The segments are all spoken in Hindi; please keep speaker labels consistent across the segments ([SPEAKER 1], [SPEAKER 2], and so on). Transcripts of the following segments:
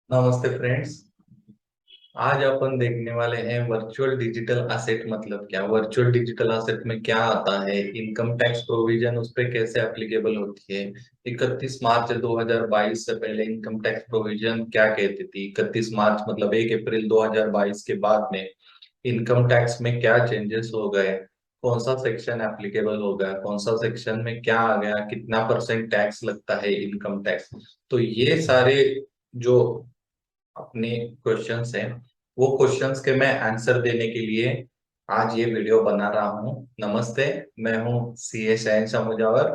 [SPEAKER 1] नमस्ते फ्रेंड्स। आज अपन देखने वाले हैं वर्चुअल डिजिटल असेट मतलब क्या। वर्चुअल डिजिटल असेट में क्या आता है, इनकम टैक्स प्रोविजन उस पे कैसे एप्लीकेबल होती है, 31 मार्च 2022 से पहले इनकम टैक्स प्रोविजन क्या कहती थी, 31 मार्च मतलब 1 अप्रैल 2022 के बाद में इनकम टैक्स में क्या चेंजेस हो गए, कौन सा सेक्शन एप्लीकेबल हो गया, कौन सा सेक्शन में क्या आ गया, कितना परसेंट टैक्स लगता है इनकम टैक्स। तो ये सारे जो अपने क्वेश्चंस हैं, वो क्वेश्चंस के मैं आंसर देने के लिए आज ये वीडियो बना रहा हूँ। नमस्ते, मैं हूँ सीए शहनशाह मुजावर।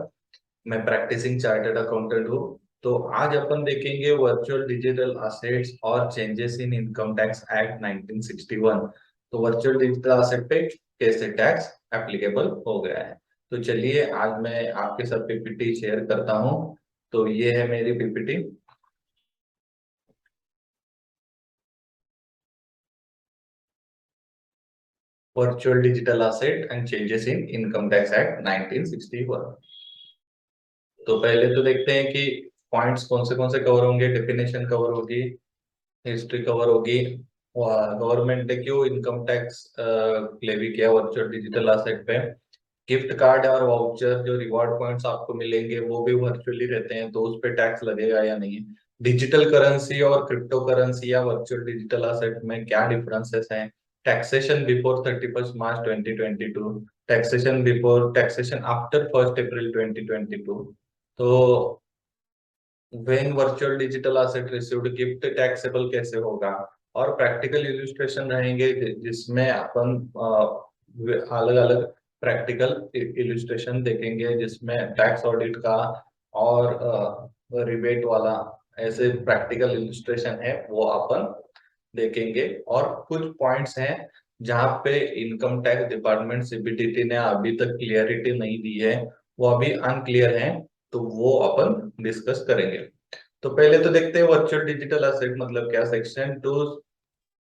[SPEAKER 1] मैं प्रैक्टिसिंग चार्टर्ड अकाउंटेंट हूँ। तो आज अपन देखेंगे वर्चुअल डिजिटल असेट्स और changes in income tax act 1961। तो वर्चुअल डिजिटल असेट पे कैसे टैक्स एप्लीकेबल हो गया है। तो चलिए आज मैं आपके साथ पीपीटी शेयर करता हूँ। तो ये है मेरी PPT, virtual digital asset and changes in income tax act 1961। तो पहले तो देखते हैं कि पॉइंट्स कौन से कवर होंगे। डेफिनेशन कवर होगी, हिस्ट्री कवर होगी, गवर्नमेंट ने क्यों इनकम टैक्स लेवी किया वर्चुअल डिजिटल असेट पे, गिफ्ट कार्ड और वाउचर जो रिवॉर्ड पॉइंट्स आपको मिलेंगे वो भी वर्चुअली रहते हैं, तो उस पे टैक्स लगेगा या नहीं। डिजिटल करेंसी और क्रिप्टो करेंसी या वर्चुअल डिजिटल असेट में क्या डिफरेंसेस हैं। टैक्सेशन बिफोर 31 मार्च 2022, टैक्सेशन बिफोर, टैक्सेशन आफ्टर 1 अप्रैल 2022। तो when virtual digital asset received gift taxable कैसे होगा, और प्रैक्टिकल इलस्ट्रेशन रहेंगे जिसमें अपन अलग अलग प्रैक्टिकल इलस्ट्रेशन देखेंगे जिसमें टैक्स ऑडिट का और रिबेट वाला ऐसे प्रैक्टिकल इलस्ट्रेशन है वो अपन देखेंगे। और कुछ पॉइंट्स हैं जहाँ पे इनकम टैक्स डिपार्टमेंट सीबीडीटी ने अभी तक क्लियरिटी नहीं दी है, वो अभी अनक्लियर है, तो वो अपन डिस्कस करेंगे। तो पहले तो देखते हैं वर्चुअल डिजिटल असेट मतलब क्या। सेक्शन 2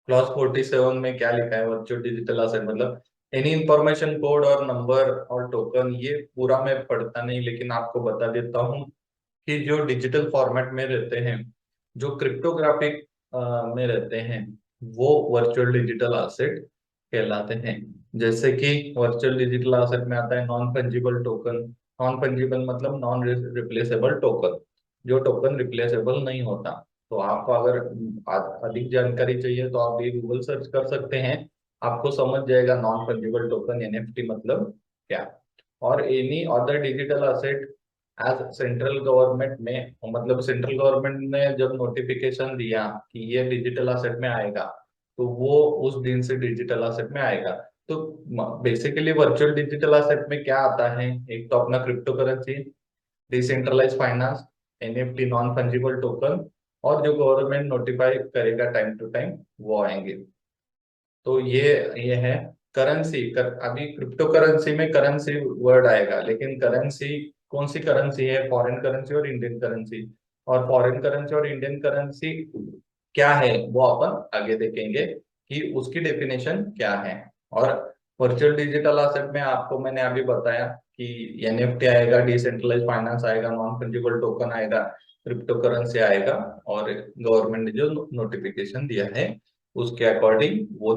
[SPEAKER 1] क्लॉज 47 में क्या लिखा है। वर्चुअल डिजिटल असेट मतलब एनी इंफॉर्मेशन कोड और नंबर और टोकन, ये पूरा मैं पढ़ता नहीं लेकिन आपको बता देता हूँ कि जो डिजिटल फॉर्मेट में रहते हैं, जो क्रिप्टोग्राफिक में रहते हैं, वो वर्चुअल डिजिटल असेट कहलाते हैं। जैसे कि वर्चुअल डिजिटल असेट में आता है non fungible token. Non fungible मतलब नॉन रिप्लेसेबल टोकन, जो टोकन रिप्लेसेबल नहीं होता। तो आपको अगर अधिक जानकारी चाहिए तो आप ये गूगल सर्च कर सकते हैं, आपको समझ जाएगा नॉन फंजिबल टोकन एनएफटी मतलब क्या। और any other digital asset as central government में, मतलब सेंट्रल गवर्नमेंट ने जब नोटिफिकेशन दिया कि ये डिजिटल असेट में आएगा, तो वो उस दिन से डिजिटल असेट में आएगा। तो बेसिकली वर्चुअल डिजिटल असेट में क्या आता है, एक तो अपना cryptocurrency, decentralize finance, NFT non fungible token, और जो गवर्नमेंट नोटिफाई करेगा टाइम टू टाइम वो आएंगे। तो ये है करेंसी अभी क्रिप्टो करेंसी में करेंसी वर्ड आएगा, लेकिन करेंसी कौन सी करेंसी है, फॉरेन करेंसी और इंडियन करेंसी। और फॉरेन करेंसी और इंडियन करेंसी क्या है वो अपन आगे देखेंगे कि उसकी डेफिनेशन क्या है। और वर्चुअल डिजिटल असेट में आपको मैंने अभी बताया कि एनएफटी आएगा, डिसेंट्रलाइज फाइनेंस आएगा, नॉन फंजिबल टोकन आएगा, क्रिप्टो करेंसी आएगा, और गवर्नमेंट ने जो नोटिफिकेशन दिया है उसके अकॉर्डिंग वो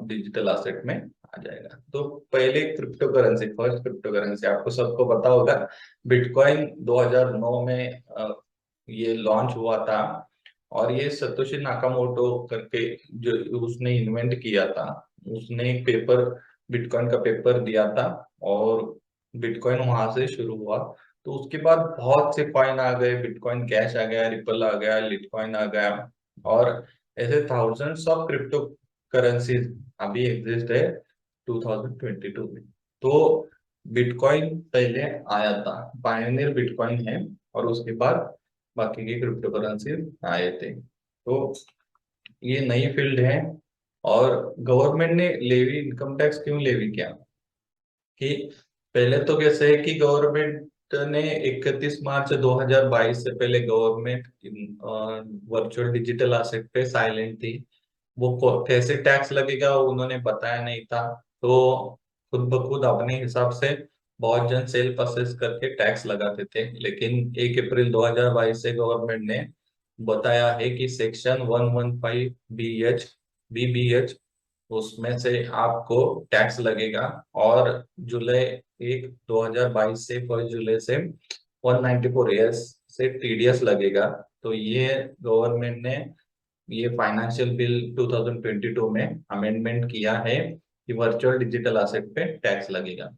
[SPEAKER 1] डिजिटल असेट में आ जाएगा। तो पहले crypto currency, first crypto currency आपको सबको पता होगा, बिटकॉइन 2009 में ये लॉन्च हुआ था। और ये सतोशी नाकामोटो करके जो उसने इन्वेंट किया था, उसने एक पेपर, बिटकॉइन का पेपर दिया था, और बिटकॉइन वहां से शुरू हुआ। तो उसके बाद बहुत से कॉइन आ गए, बिटकॉइन कैश आ गया, रिपल आ गया, लिटकॉइन आ गया, और ऐसे थाउजेंड्स ऑफ क्रिप्टो करेंसीज अभी एग्जिस्ट है 2022 में। तो बिटकॉइन पहले आया था, पायनियर बिटकॉइन है, और उसके बाद बाकी की क्रिप्टो करेंसी आए थे। तो ये नई फील्ड है। और गवर्नमेंट ने लेवी, इनकम टैक्स क्यों लेवी किया कि पहले तो कैसे है कि गवर्नमेंट ने 31 मार्च 2022 से पहले गवर्नमेंट वर्चुअल डिजिटल असेट पे साइलेंट थी। वो कैसे टैक्स लगेगा वो उन्होंने बताया नहीं था। तो खुद ब खुद अपने हिसाब से बहुत जन सेल परचेस करके टैक्स लगाते थे, लेकिन 1 अप्रैल 2022 से गवर्नमेंट ने बताया है कि सेक्शन 115 BBH उसमें से आपको टैक्स लगेगा, और जुलाई 1 2022 से 1 जुलाई से 194 से TDS लगेगा। तो ये गवर्नमेंट ने ये फाइनेंशियल बिल 2022 में अमेंडमेंट किया है कि वर्चुअल डिजिटल असेट पे टैक्स लगेगा।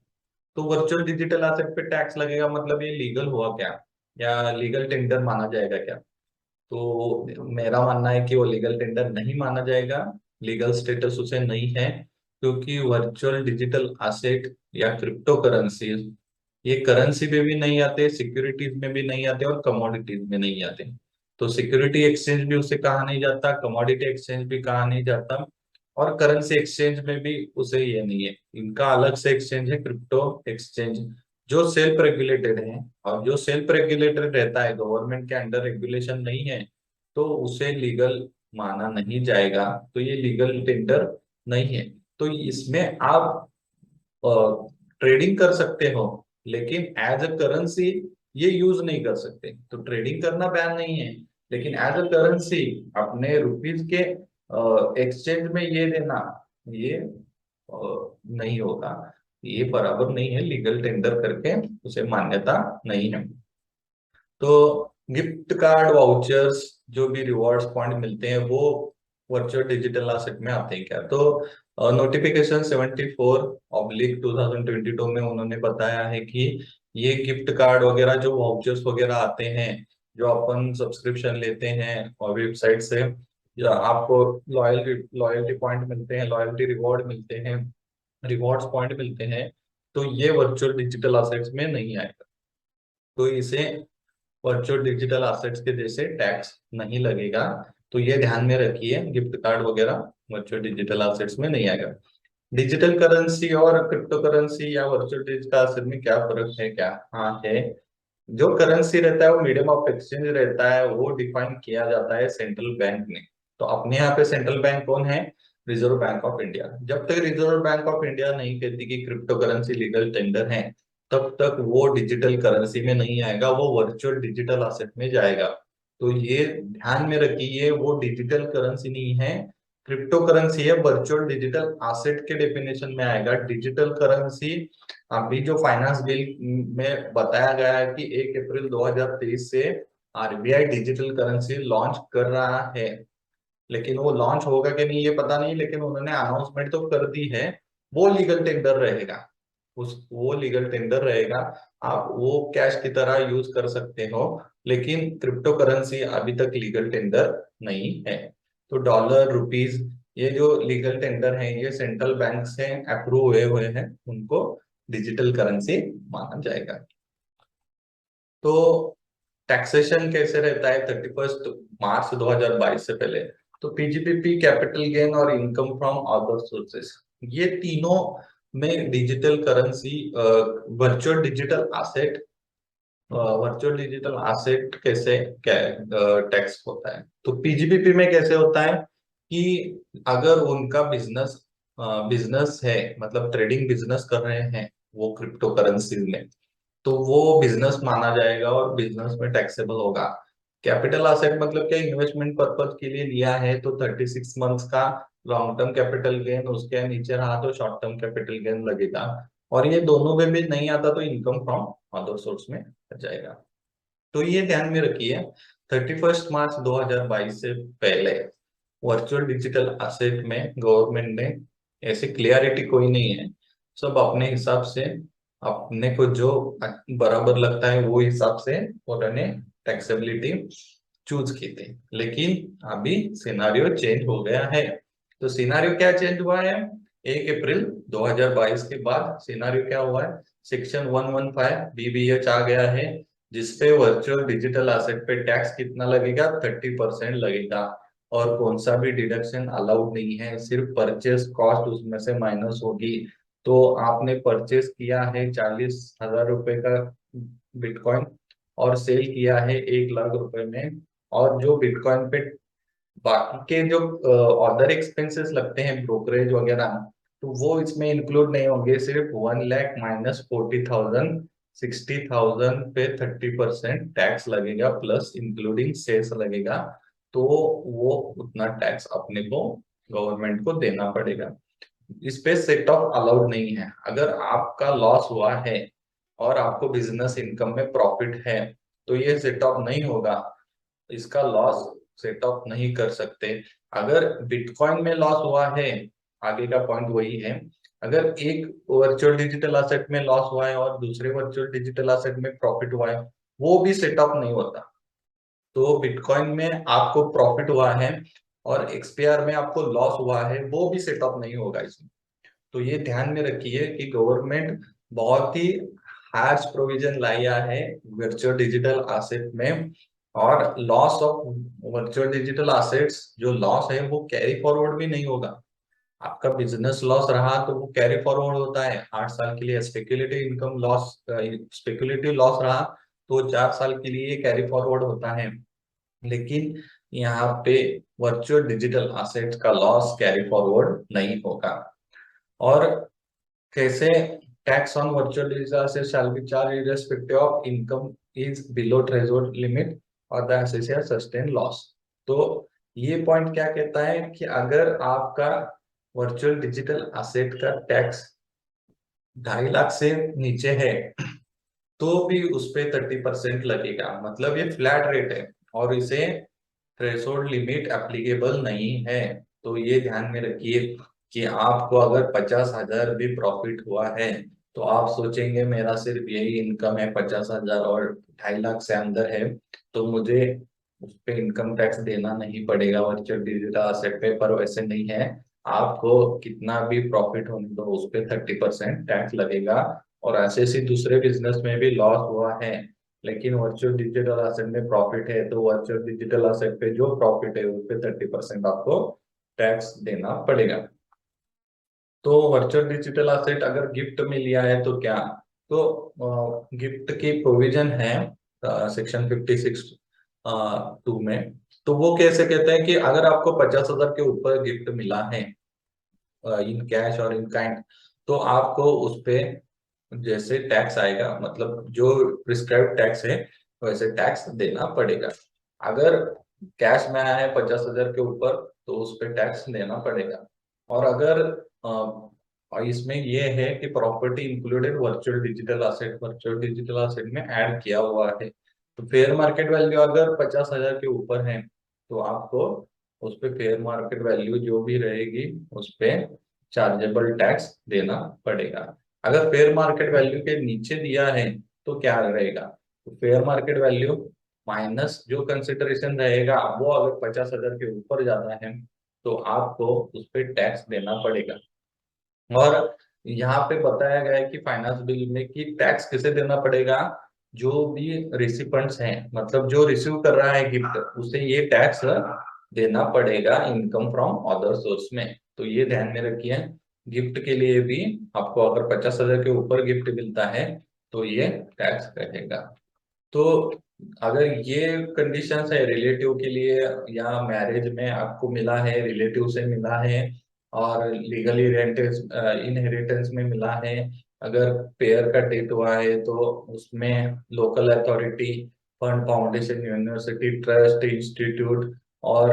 [SPEAKER 1] तो वर्चुअल डिजिटल असेट पे टैक्स लगेगा मतलब ये लीगल हुआ क्या, या लीगल टेंडर माना जाएगा क्या? तो मेरा मानना है कि वो लीगल टेंडर नहीं माना जाएगा, लीगल स्टेटस उसे नहीं है, क्योंकि वर्चुअल डिजिटल असेट या क्रिप्टो करेंसी ये करेंसी में भी नहीं आते, सिक्योरिटीज में भी नहीं आते, और कमोडिटीज में नहीं आते। तो सिक्योरिटी एक्सचेंज भी उसे कहा नहीं जाता, कमोडिटी एक्सचेंज भी कहा नहीं जाता, और करेंसी एक्सचेंज में भी उसे ये नहीं है। इनका अलग से एक्सचेंज है, क्रिप्टो एक्सचेंज, जो सेल्फ रेगुलेटेड है। और जो सेल्फ रेगुलेटेड रहता है, गवर्नमेंट के अंडर रेगुलेशन नहीं है, तो उसे लीगल माना नहीं जाएगा। तो ये लीगल टेंडर नहीं है। तो इसमें आप ट्रेडिंग कर सकते हो, लेकिन एज अ करेंसी ये यूज नहीं कर सकते। तो ट्रेडिंग करना बैन नहीं है, लेकिन एज अ करेंसी अपने रुपीज के एक्सचेंज में ये देना, ये नहीं होगा। ये बराबर नहीं है, लीगल टेंडर करके उसे मान्यता नहीं है। तो गिफ्ट कार्ड, वाउचर्स, जो भी रिवॉर्ड्स पॉइंट मिलते हैं वो वर्चुअल डिजिटल एसेट में आते हैं क्या? तो नोटिफिकेशन 74/2022 में उन्होंने बताया है कि ये गिफ्ट कार्ड वगैरह, जो वाउचर्स वगैरह आते हैं, जो अपन सब्सक्रिप्शन लेते हैं और वेबसाइट से, या आपको लॉयल्टी लॉयल्टी पॉइंट मिलते हैं, लॉयल्टी रिवॉर्ड मिलते हैं, रिवॉर्ड्स पॉइंट मिलते हैं, तो ये वर्चुअल डिजिटल एसेट्स में नहीं आएगा। तो इसे वर्चुअल डिजिटल एसेट्स के जैसे टैक्स नहीं लगेगा। तो ये ध्यान में रखिए, गिफ्ट कार्ड वगैरह वर्चुअल डिजिटल एसेट्स में नहीं आएगा। डिजिटल करेंसी और क्रिप्टो करेंसी या वर्चुअल डिजिटल एसेट में क्या फर्क है क्या? हाँ है। जो करेंसी रहता है वो मीडियम ऑफ एक्सचेंज रहता है, वो डिफाइन किया जाता है सेंट्रल बैंक ने। तो अपने यहाँ पे सेंट्रल बैंक कौन है? Reserve bank of India. जब तक रिजर्व बैंक ऑफ इंडिया नहीं कहती कि क्रिप्टो करेंसी लीगल टेंडर है, तब तक वो डिजिटल करेंसी में नहीं आएगा, वो वर्चुअल डिजिटल असेट में जाएगा। तो ये ध्यान में रखिए, वो डिजिटल करेंसी नहीं है, क्रिप्टो करेंसी है, वर्चुअल डिजिटल एसेट के डेफिनेशन में आएगा। डिजिटल करेंसी अभी जो फाइनेंस बिल में बताया गया है कि 1 अप्रैल 2023 से RBI डिजिटल करेंसी लॉन्च कर रहा है, लेकिन वो लॉन्च होगा कि नहीं ये पता नहीं, लेकिन उन्होंने अनाउंसमेंट तो कर दी है। वो लीगल टेंडर रहेगा, उस वो लीगल टेंडर रहेगा। आप वो कैश की तरह यूज कर सकते हो, लेकिन क्रिप्टो करेंसी अभी तक लीगल टेंडर नहीं है। तो डॉलर, रुपीज, ये जो लीगल टेंडर है ये सेंट्रल बैंक से अप्रूव हुए हुए हैं, उनको डिजिटल करेंसी माना जाएगा। तो टैक्सेशन कैसे रहता है 31 मार्च 2022 से पहले? तो PGBP, कैपिटल गेन और इनकम फ्रॉम अदर सोर्सेस, ये तीनों में digital currency, virtual digital asset, virtual digital asset कैसे टैक्स होता है? तो PGBP में कैसे होता है कि अगर उनका बिजनेस बिजनेस है, मतलब ट्रेडिंग बिजनेस कर रहे हैं वो क्रिप्टो करेंसी में, तो वो बिजनेस माना जाएगा और बिजनेस में टैक्सेबल होगा। कैपिटल असेट मतलब क्या? इन्वेस्टमेंट पर्पज के लिए लिया है तो 36 मंथ्स का लॉन्ग टर्म कैपिटल गेन, उसके नीचे रहा तो शॉर्ट टर्म कैपिटल गेन लगेगा। और ये दोनों में भी नहीं आता तो इनकम फ्रॉम अदर सोर्स में आ जाएगा। तो ये ध्यान में रखिए, 31 मार्च 2022 से पहले वर्चुअल डिजिटल असेट में गवर्नमेंट ने ऐसी क्लियरिटी कोई नहीं है, सब अपने हिसाब से, अपने को जो बराबर लगता है वो हिसाब से उन्होंने टैक्सेबिलिटी चूज की थी। लेकिन अभी सिनारियो चेंज हो गया है। तो सिनारियो क्या चेंज हुआ है? 1 अप्रैल 2022 के बाद सिनारियो क्या हुआ है? सेक्शन 115 BBH आ गया है, जिसपे वर्चुअल डिजिटल एसेट पे टैक्स कितना लगेगा? 30% लगेगा। और कौन सा भी डिडक्शन अलाउड नहीं है, सिर्फ परचेस कॉस्ट उसमें से माइनस होगी। तो आपने परचेस किया है 40,000 रुपए का बिटकॉइन, और सेल किया है 1 लाख रुपए में, और जो बिटकॉइन पे बाकी के जो अदर एक्सपेंसेस लगते हैं, ब्रोकरेज वगैरह, तो वो इसमें इंक्लूड नहीं होंगे। सिर्फ 1 लाख माइनस 40,000 60,000 पे 30% टैक्स लगेगा प्लस इंक्लूडिंग सेस लगेगा, तो वो उतना टैक्स अपने को गवर्नमेंट को देना पड़ेगा। इस पे सेट ऑफ अलाउड नहीं है। अगर आपका लॉस हुआ है और आपको बिजनेस इनकम में प्रॉफिट है तो ये सेट ऑफ नहीं होगा, इसका लॉस सेट ऑफ नहीं कर सकते। अगर बिटकॉइन में लॉस हुआ है, आगे का पॉइंट वही है, अगर एक वर्चुअल डिजिटल असेट में लॉस हुआ है और दूसरे वर्चुअल डिजिटल असेट में प्रॉफिट हुआ है, वो भी सेट ऑफ नहीं होता। तो बिटकॉइन में आपको प्रॉफिट हुआ है और एक्सपीआर में आपको लॉस हुआ है, वो भी सेट ऑफ नहीं होगा इसमें। तो ये ध्यान में रखिए कि गवर्नमेंट बहुत ही हार्श प्रोविजन लाया है वर्चुअल डिजिटल एसेट में, और loss of virtual digital assets जो लॉस है वो कैरी फॉरवर्ड भी नहीं होगा। आपका बिजनेस लॉस रहा तो वो कैरी फॉरवर्ड होता है 8 साल के लिए। Speculative income loss, speculative loss रहा तो 4 साल के लिए कैरी फॉरवर्ड होता है। लेकिन यहाँ पे वर्चुअल डिजिटल एसेट का लॉस कैरी फॉरवर्ड नहीं होगा। और कैसे tax on virtual digital asset shall be charge irrespective of income is below threshold limit और द एसोसिएटेड सस्टेन लॉस। तो ये पॉइंट क्या कहता है कि अगर आपका वर्चुअल डिजिटल एसेट का टैक्स 2.5 लाख से नीचे है तो भी उस पे 30% लगेगा, मतलब ये फ्लैट रेट है और इसे थ्रेशोल्ड लिमिट एप्लीकेबल नहीं है। तो ये ध्यान में रखिए कि आपको अगर 50,000 भी प्रॉफिट हुआ है तो आप सोचेंगे मेरा सिर्फ यही इनकम है 50,000 और 2.5 लाख से अंदर है तो मुझे उस पे इनकम टैक्स देना नहीं पड़ेगा वर्चुअल डिजिटल एसेट पे, पर वैसे नहीं है। आपको कितना भी प्रॉफिट होने दो उस पे 30% टैक्स लगेगा। और ऐसे ही दूसरे बिजनेस में भी लॉस हुआ है लेकिन वर्चुअल डिजिटल एसेट में प्रॉफिट है तो वर्चुअल डिजिटल एसेट पे जो प्रॉफिट है उस पे 30% आपको टैक्स देना पड़ेगा। तो वर्चुअल डिजिटल एसेट अगर गिफ्ट में लिया है तो क्या, तो गिफ्ट की प्रोविजन है सेक्शन 56 टू में। तो वो कैसे कहते हैं कि अगर आपको 50,000 के ऊपर गिफ्ट मिला है इन कैश और इन काइंड, तो आपको उस पे जैसे टैक्स आएगा, मतलब जो प्रिस्क्राइब टैक्स है वैसे टैक्स देना पड़ेगा। अगर कैश में आया है 50,000 के ऊपर तो उस पे टैक्स देना पड़ेगा। और अगर इसमें ये है कि property included virtual digital asset, virtual digital asset में ऐड किया हुआ है, तो फेयर मार्केट वैल्यू अगर 50,000 के ऊपर है तो आपको उस पे फेयर मार्केट वैल्यू जो भी रहेगी उस पे चार्जेबल टैक्स देना पड़ेगा। अगर फेयर मार्केट वैल्यू के नीचे दिया है तो क्या रहेगा, तो फेयर मार्केट वैल्यू माइनस जो कंसिडरेशन रहेगा वो अगर 50,000 के ऊपर जाता है तो आपको उस पर टैक्स देना पड़ेगा। और यहाँ पे बताया गया है कि फाइनेंस बिल में कि टैक्स किसे देना पड़ेगा, जो भी रिसिपेंट्स हैं, मतलब जो रिसीव कर रहा है गिफ्ट उसे ये टैक्स देना पड़ेगा इनकम फ्रॉम अदर सोर्स में। तो ये ध्यान में रखिए, गिफ्ट के लिए भी आपको अगर 50,000 के ऊपर गिफ्ट मिलता है तो ये टैक्स रहेगा। तो अगर ये कंडीशंस है रिलेटिव के लिए, या मैरिज में आपको मिला है रिलेटिव से मिला है और लीगली इनहेरिटेंस में मिला है, अगर पेयर का डेट हुआ है तो उसमें local authority, fund, foundation, university, trust, institute और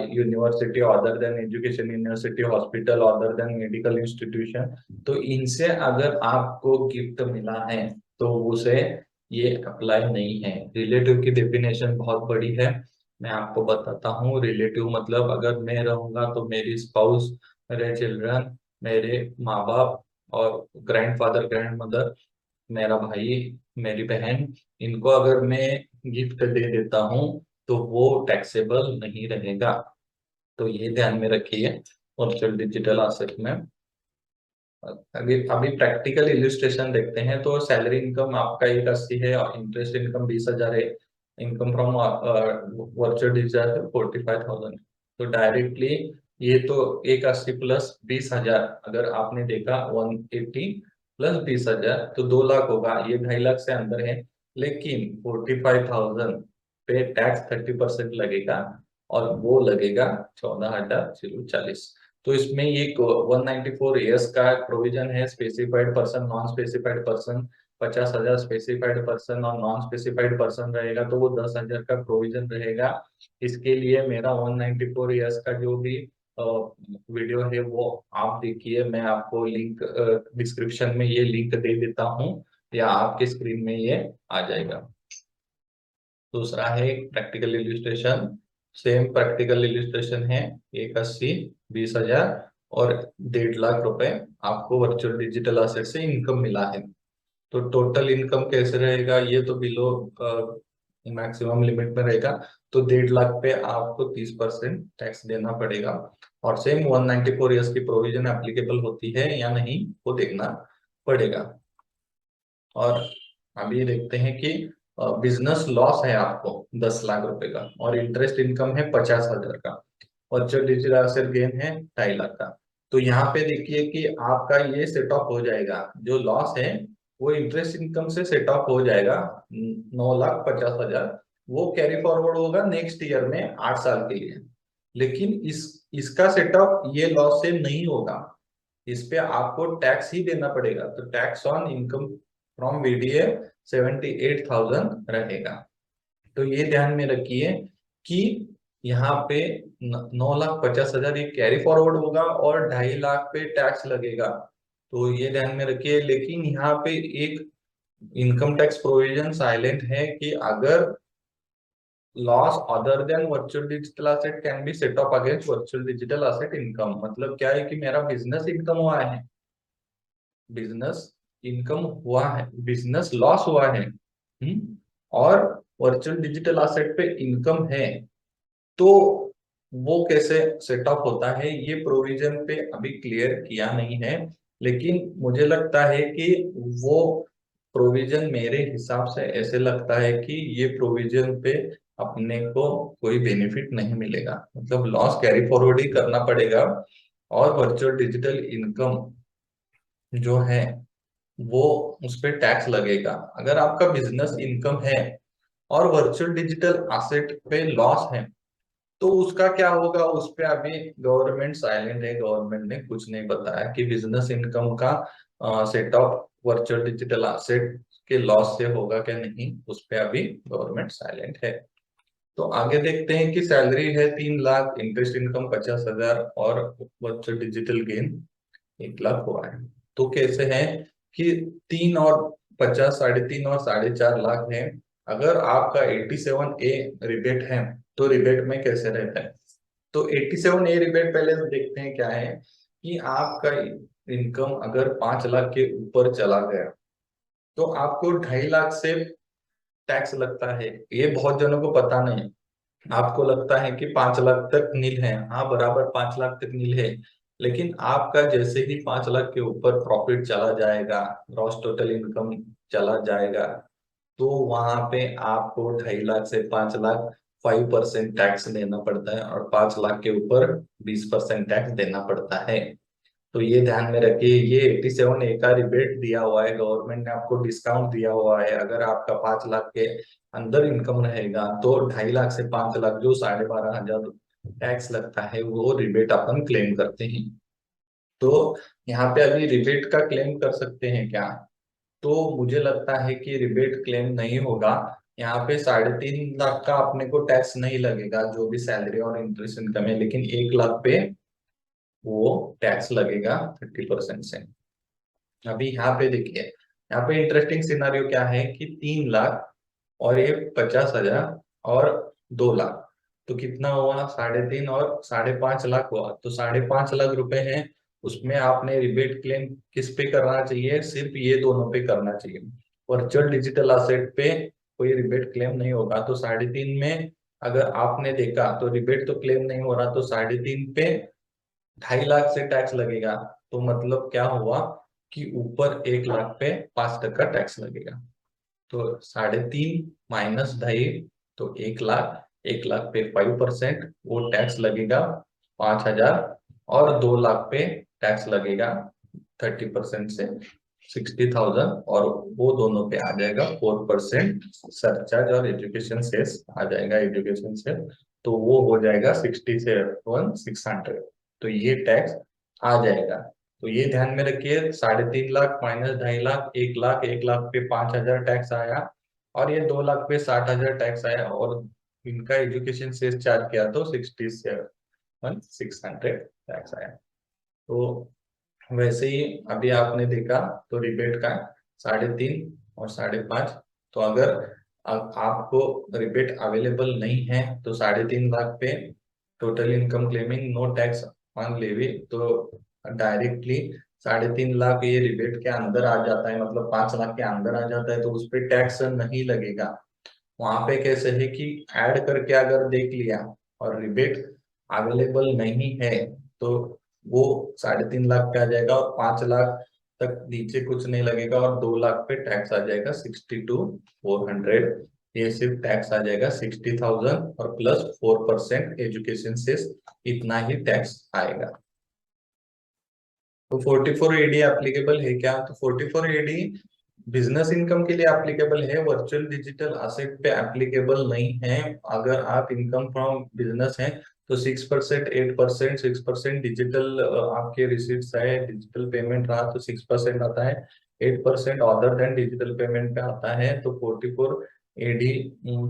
[SPEAKER 1] university other than education university, hospital other than medical institution, तो इनसे अगर आपको गिफ्ट मिला है तो उसे ये अप्लाई नहीं है। रिलेटिव की डेफिनेशन बहुत बड़ी है, मैं आपको बताता हूँ। रिलेटिव मतलब अगर मैं रहूंगा तो मेरी स्पाउस, मेरे चिल्ड्रन, मेरे माँ बाप और ग्रैंडफादर, ग्रैंड मदर, मेरा भाई, मेरी बहन, इनको अगर मैं गिफ्ट दे देता हूँ तो वो टैक्सेबल नहीं रहेगा। तो ये ध्यान में रखिए वर्चुअल डिजिटल एसेट में। अभी अभी प्रैक्टिकल इलिस्ट्रेशन देखते हैं। तो सैलरी इनकम आपका 180 है और इंटरेस्ट इनकम 20,000 है। Income from virtual digital 45,000। तो डायरेक्टली ये तो 180 प्लस 20,000, अगर आपने देखा 180 प्लस 20,000 तो 2 लाख होगा, ये 2.5 लाख से अंदर है। लेकिन 45,000 पे टैक्स 30% लगेगा और वो लगेगा 14,040। तो इसमें ये 194 एस का प्रोविजन है, specified person, non specified person 50,000 specified person और नॉन स्पेसिफाइड पर्सन रहेगा तो वो 10,000 का प्रोविजन रहेगा। इसके लिए मेरा 194 ईयर्स का जो भी वीडियो है वो आप देखिए, मैं आपको लिंक डिस्क्रिप्शन में ये लिंक दे देता हूँ या आपके स्क्रीन में ये आ जाएगा। दूसरा है प्रैक्टिकल इल्यूस्ट्रेशन। सेम प्रैक्टिकल इल्यूस्ट्रेशन है, 180, 20,000 और 1.5 लाख रुपए आपको वर्चुअल डिजिटल असेट से इनकम मिला है। तो टोटल इनकम कैसे रहेगा, ये तो बिलो मैक्सिमम लिमिट में रहेगा। तो 1.5 लाख पे आपको 30% टैक्स देना पड़ेगा। और सेम 194 ईयर्स की प्रोविजन एप्लीकेबल होती है या नहीं वो देखना पड़ेगा। और अभी देखते हैं कि बिजनेस लॉस है आपको 10 लाख रुपए का और इंटरेस्ट इनकम है 50,000 का और जो डिजिटल एसेट गेन है 2.5 लाख का। तो यहाँ पे देखिए कि आपका ये सेट ऑफ हो जाएगा, जो लॉस है वो इंटरेस्ट इनकम से सेट ऑफ हो जाएगा 9,50,000। वो कैरी फॉरवर्ड होगा नेक्स्ट ईयर में 8 साल के लिए। लेकिन इसका सेटअप ये लॉस से नहीं होगा, इस पे आपको टैक्स ही देना पड़ेगा। तो tax on income from VDA 78,000 रहेगा। तो ये ध्यान में रखिए कि यहाँ पे 9,50,000 ये कैरी फॉरवर्ड होगा और 2.5 लाख पे टैक्स लगेगा। तो ये ध्यान में रखिए। लेकिन यहाँ पे एक इनकम टैक्स प्रोविजन साइलेंट है कि अगर loss other than virtual digital asset can be set of against virtual digital asset income. मतलब क्या है कि मेरा बिजनेस इनकम हुआ है, बिजनेस इनकम हुआ है, बिजनेस लॉस हुआ है, और वर्चुअल डिजिटल एसेट पे इनकम है, तो वो कैसे सेट ऑफ होता है ये प्रोविजन पे अभी क्लियर किया नहीं है। लेकिन मुझे लगता है कि वो प्रोविजन मेरे हिसाब से ऐसे लगता है कि ये प्रोविजन पे अपने को कोई बेनिफिट नहीं मिलेगा, मतलब लॉस कैरी फॉरवर्ड ही करना पड़ेगा और वर्चुअल डिजिटल इनकम जो है वो उस पर टैक्स लगेगा। अगर आपका बिजनेस इनकम है और वर्चुअल डिजिटल एसेट पे लॉस है तो उसका क्या होगा, उस पे अभी गवर्नमेंट साइलेंट है, गवर्नमेंट ने कुछ नहीं बताया कि बिजनेस इनकम का set of virtual digital asset के लॉस से होगा क्या नहीं, उस पे अभी गवर्नमेंट साइलेंट है। तो आगे देखते हैं कि सैलरी है 3 लाख, इंटरेस्ट इनकम 50,000 और वर्चुअल डिजिटल गेन 1 लाख हुआ है। तो कैसे है कि 3 और 50, 3.5 और 4.5 लाख है। अगर आपका 87A रिबेट है तो रिबेट में कैसे रहता है, तो 87A रिबेट पहले तो देखते हैं क्या है कि आपका इनकम अगर 5 लाख के ऊपर चला गया तो आपको 2.5 लाख से टैक्स लगता है। ये बहुत जनों को पता नहीं, आपको लगता है कि 5 लाख तक नील है, हाँ बराबर 5 लाख तक नील है। लेकिन आपका जैसे ही 5 लाख के ऊपर प्रॉफिट चला जाएगा, ग्रॉस टोटल इनकम चला जाएगा, तो वहां पे आपको 2.5 लाख से 5 लाख 5% टैक्स देना पड़ता है और 5 लाख के ऊपर 20% टैक्स देना पड़ता है। तो ये ध्यान में रखिए, ये 87A का रिबेट दिया हुआ है, गवर्नमेंट ने आपको डिस्काउंट दिया हुआ है। अगर आपका 5 लाख के अंदर इनकम रहेगा तो 2.5 लाख से 5 लाख जो 12,500 टैक्स लगता है वो रिबेट अपन क्लेम करते हैं। तो यहाँ पे अभी रिबेट का क्लेम कर सकते हैं क्या, तो मुझे लगता है कि रिबेट क्लेम नहीं होगा। यहाँ पे 3.5 लाख का अपने को टैक्स नहीं लगेगा जो भी सैलरी और इंटरेस्ट इनकम है, लेकिन 1 लाख पे वो टैक्स लगेगा 30% से। अभी यहाँ पे देखिए, यहाँ पे इंटरेस्टिंग सिनारियो क्या है कि 3 लाख और ये 50,000 और 2 लाख, तो कितना हुआ, 3.5 और 5.5 लाख हुआ। तो 5.5 लाख रुपए हैं, उसमें आपने रिबेट क्लेम किस पे करना चाहिए, सिर्फ ये दोनों पे करना चाहिए। वर्चुअल डिजिटल असेट पे कोई रिबेट क्लेम नहीं होगा। तो 3.5 में अगर आपने देखा तो रिबेट तो क्लेम नहीं हो रहा, तो 3.5 पे 2.5 लाख से टैक्स लगेगा। तो मतलब क्या हुआ कि ऊपर 1 लाख पे 5% टैक्स लगेगा। तो 3.5 माइनस 2.5, तो 1 लाख, 1 लाख पे 5% वो टैक्स लगेगा 5,000 और 2 लाख पे टैक्स लगेगा 30% से 60,000 और वो दोनों पे आ जाएगा 4% सरचार्ज और एजुकेशन सेस आ जाएगा, एजुकेशन सेस। तो वो हो जाएगा 67,600। तो ये टैक्स आ जाएगा। तो ये ध्यान में रखिए, 3.5 लाख माइनस 2.5 लाख, 1 लाख, 1 लाख पे 5,000 टैक्स आया, और ये 2 लाख पे 60,000 टैक्स आया, और इनका एजुकेशन सेस चार्ज किया तो 67,600 टैक्स आया। तो वैसे ही अभी आपने देखा तो रिबेट का 3.5 और 5.5, तो अगर आपको रिबेट अवेलेबल नहीं है तो 3.5 लाख पे total income claiming no tax on levy, तो डायरेक्टली 3.5 लाख ये रिबेट के अंदर आ जाता है, मतलब 5 लाख के अंदर आ जाता है, तो उस पर टैक्स नहीं लगेगा। वहां पे कैसे है कि ऐड करके अगर देख लिया और रिबेट अवेलेबल नहीं है तो वो 3.5 लाख पे आ जाएगा, और 5 लाख तक नीचे कुछ नहीं लगेगा, और 2 लाख पे टैक्स आ जाएगा 62,400। ये सिर्फ टैक्स आ जाएगा 60,000 और प्लस 4% एजुकेशन से इतना ही टैक्स आएगा। तो 44 AD एप्लीकेबल है क्या? तो 44 AD बिजनेस इनकम के लिए एप्लीकेबल है, वर्चुअल डिजिटल असेट पे एप्लीकेबल नहीं है। अगर आप इनकम फ्रॉम बिजनेस है तो 6%, 8%, 6% डिजिटल आपके रिसीट्स है, डिजिटल पेमेंट रहा तो 6% आता है, 8% अदर देन डिजिटल पेमेंट पे आता है। तो 44 AD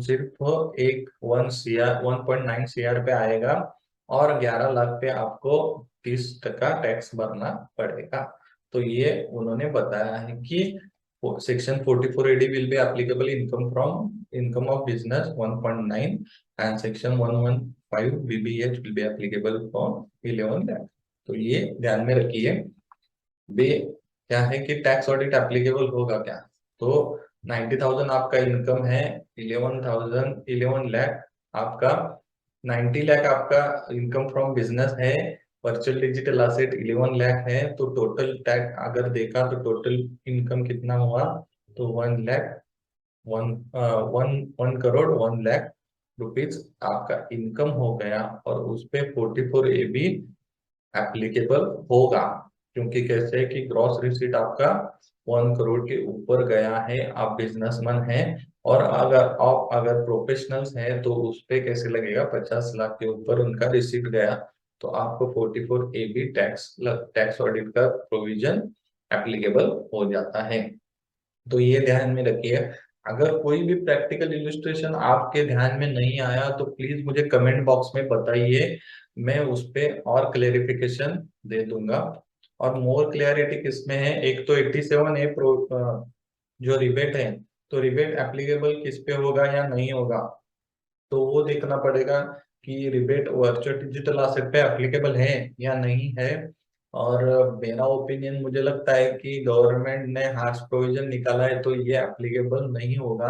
[SPEAKER 1] सिर्फ एक 1.9 CR पे आएगा, और 11 लाख पे आपको 30% टैक्स भरना पड़ेगा। तो ये उन्होंने बताया है कि section 44 AD will be applicable income from income of business 1.9, and section 115 BBH will be applicable for 11 lakh. तो ये ध्यान में रखिए। बे क्या है कि टैक्स ऑडिट एप्लीकेबल होगा क्या? तो 90,000 आपका इनकम है, 11 लाख आपका, 90 लाख आपका इनकम फ्रॉम बिजनेस है, वर्चुअल डिजिटल असेट 11 लाख है, तो टोटल टैक्स अगर देखा तो टोटल इनकम कितना हुआ? तो 1 लाख, 1 करोड़ 1 लाख रुपीज आपका इनकम हो गया, और उस पे 44 AB एप्लीकेबल होगा। क्योंकि कैसे है कि ग्रॉस रिसीट आपका 1 करोड़ के ऊपर गया है, आप बिजनेसमैन हैं, और अगर प्रोफेशनल्स हैं तो उस पे कैसे लगेगा, 50 लाख के ऊपर उनका रिसीट गया, तो आपको 44 AB टैक्स ऑडिट का प्रोविजन एप्लीकेबल हो जाता है। तो ये ध्यान में रखिए। अगर कोई भी प्रैक्टिकल इलस्ट्रेशन आपके ध्यान में नहीं आया तो प्लीज मुझे कमेंट बॉक्स में बताइए, मैं उस पे और क्लेरिफिकेशन दे दूंगा। और मोर क्लियरिटी किसमें है? एक तो 87A जो रिबेट है, तो रिबेट एप्लीकेबल किस पे होगा या नहीं होगा, तो वो देखना पड़ेगा कि रिबेट वर्चुअल डिजिटल एसेट पे एप्लीकेबल है या नहीं है। और मेरा ओपिनियन, मुझे लगता है कि गवर्नमेंट ने हार्श प्रोविजन निकाला है तो ये एप्लीकेबल नहीं होगा।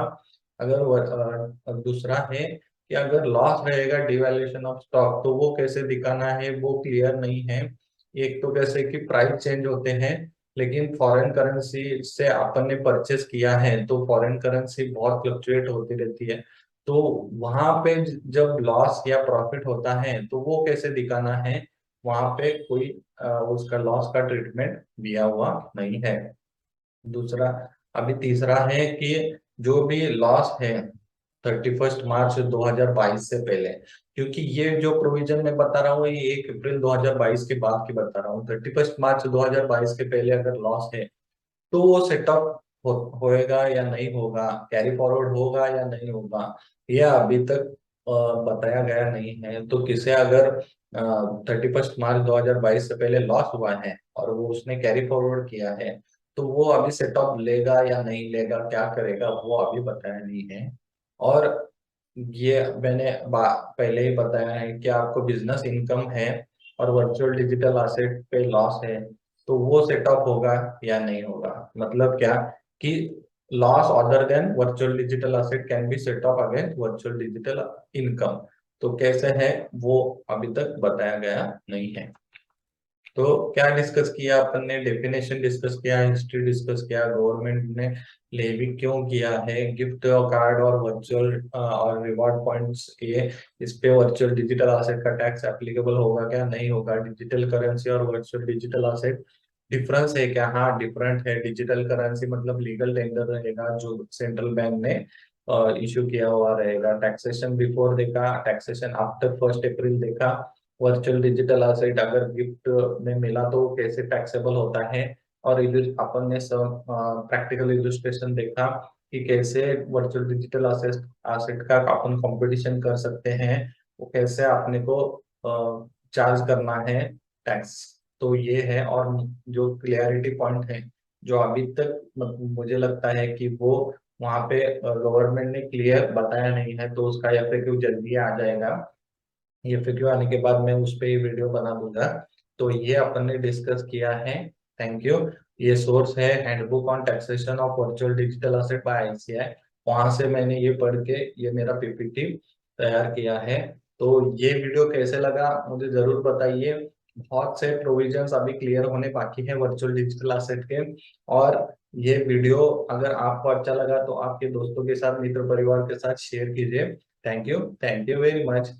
[SPEAKER 1] अगर दूसरा है कि अगर लॉस रहेगा डिवैल्यूएशन ऑफ स्टॉक, तो वो कैसे दिखाना है वो क्लियर नहीं है। एक तो कैसे कि प्राइस चेंज होते हैं, लेकिन फॉरेन करेंसी से अपन ने परचेस किया है तो फॉरेन करेंसी बहुत फ्लक्चुएट होती रहती है, तो वहां पे जब लॉस या प्रॉफिट होता है तो वो कैसे दिखाना है, वहां पे कोई उसका लॉस का ट्रीटमेंट दिया हुआ नहीं है। दूसरा, अभी तीसरा है कि जो भी लॉस है 31 मार्च 2022 से पहले, क्योंकि ये जो प्रोविजन मैं बता रहा हूँ ये 1 अप्रैल 2022 के बाद की बता रहा हूँ। 31 मार्च 2022 के पहले अगर लॉस है तो वो सेटअप होएगा या नहीं होगा, कैरी फॉरवर्ड होगा या नहीं होगा, यह अभी तक बताया गया नहीं है। तो किसे अगर 31 मार्च 2022 से पहले लॉस हुआ है और वो उसने कैरी फॉरवर्ड किया है, तो वो अभी सेटअप लेगा या नहीं लेगा, क्या करेगा, वो अभी बताया नहीं है। और ये मैंने पहले ही बताया है कि आपको बिजनेस इनकम है और वर्चुअल डिजिटल एसेट पे लॉस है, तो वो सेटअप होगा या नहीं होगा। मतलब क्या कि loss other than virtual digital asset can be set of against virtual digital income, तो कैसे है वो अभी तक बताया गया नहीं है। तो क्या डिस्कस किया अपन ने? डेफिनेशन डिस्कस किया, हिस्ट्री डिस्कस किया, गवर्नमेंट ने लेवी क्यों किया है, गिफ्ट कार्ड और वर्चुअल और रिवॉर्ड पॉइंट्स, ये इस पे वर्चुअल डिजिटल एसेट का टैक्स एप्लीकेबल होगा क्या नहीं होगा, डिजिटल करेंसी और वर्चुअल डिजिटल एसेट डिफरेंस है क्या? हाँ डिफरेंट है। डिजिटल करेंसी मतलब लीगल टेंडर रहेगा जो सेंट्रल बैंक ने इश्यू किया हुआ रहेगा। टैक्सेशन बिफोर देखा, टैक्सेशन आफ्टर 1 अप्रैल देखा, वर्चुअल डिजिटल असेट अगर गिफ्ट में मिला तो कैसे टैक्सेबल होता है। और अपन ने सब प्रैक्टिकल इलस्ट्रेशन देखा कि कैसे वर्चुअल डिजिटल असेट असेट का अपन कंपटीशन कर सकते हैं, वो कैसे अपने को चार्ज करना है टैक्स। तो ये है। और जो क्लियरिटी पॉइंट है जो अभी तक मुझे लगता है कि वो वहां पे गवर्नमेंट ने क्लियर बताया नहीं है, तो उसका एफएक्यू जल्दी आ जाएगा। एफएक्यू आने के बाद मैं उस पे ही वीडियो बना दूंगा। तो ये अपन ने डिस्कस किया है। Thank you. ये सोर्स है handbook on taxation of virtual digital asset by ICAI. वहां से मैंने ये पढ़ के ये मेरा पीपीटी तैयार किया है। तो ये वीडियो कैसे लगा मुझे जरूर बताइए। बहुत से प्रोविजंस अभी क्लियर होने बाकी है वर्चुअल डिजिटल असेट के। और ये वीडियो अगर आपको अच्छा लगा तो आपके दोस्तों के साथ, मित्र परिवार के साथ शेयर कीजिए। Thank you very much.